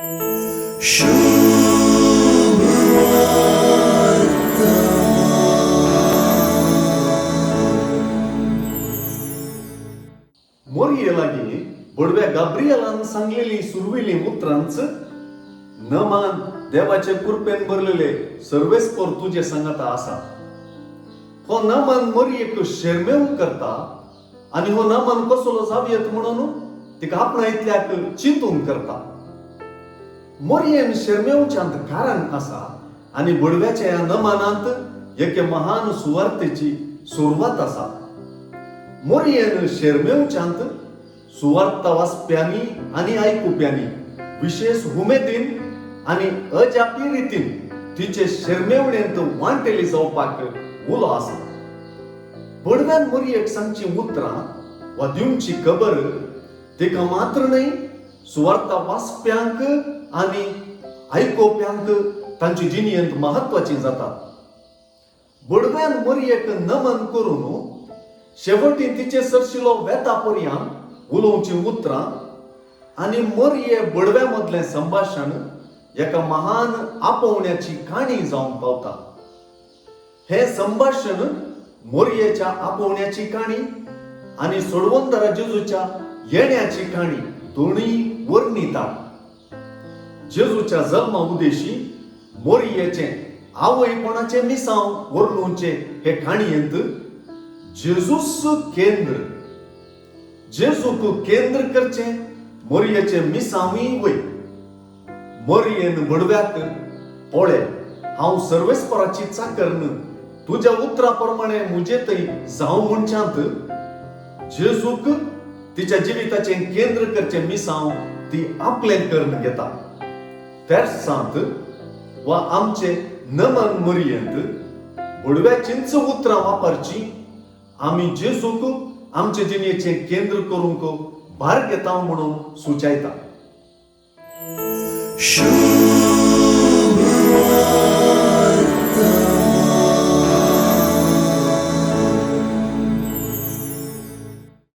मोरी लागीं बडव्या गाब्रियलान सांगलेली सुरविली उतरांच नमान देवाचे कृपेन भरलेले सर्वेस्पर तुझे संगता आसा. हो नमान मोरयेक शेरमेव करता आणि हो नमान कसलो जावयेत म्हणून तिका आपणा इतल्याक चिंतून करता. मोरयेन शेरमेवच्यांत कारण आसा आणि बडव्याच्या ह्या नमानांत एके महान सुवार्तेची सुरवात आसा. मोरयेन शेरमेवच्यांत सुवार्ता वाचप्यांनी आणि आयकुप्यांनी विशेष उमेदीन आणि अजापी रितीन तिचे शेरमेवणेंत वांटेली जावपाक उलो आसा. बडव्यान मोरयेक सांगची उतरां वा दिवची खबर तिका मात्र न्हय, सुवार्ता वाचप्यांक आणि आयकोप्यांक तांची जिणेंत महत्वाची जाता. बडव्यान मोरयेक नमन करून शेवटी तिचे सरशिलो वेता पर्यंत उलोवची उतरां आणि मोरये बडव्या मदलें संभाशण एका महान आपोवण्याची काणी जावन पावता. हे संभाषण मोरयेच्या आपोवण्याची काणी आणि सोडवंदरा जेजूच्या येण्याची काणी दोन्ही वर्णिता. जेजूच्या जल्मा उदेशी मोरयेचे आवयपणाचे मिसांव वर्णूचे हे काणयेंत जेजूस केंद्र, जेजूक केंद्र करचे मोरयेचे मिसांवी वय. मोरयेन बडव्याक पळय, हांव सर्वेस्पराची चाकरन तुझ्या उतराप्रमाणे मुजेतय जावं म्हणच्यात जेजूक तिच्या जिविताचे केंद्र करचे मिसांव ती आपले कर्ण घेता. त्याच सांत वा आमचे नमन मोरयेंत बडव्याचींच उतरां वापरची आम्ही जेजूक आमचे जिणेचे केंद्र करूंक भार घेता म्हणून सुचयता. शुभ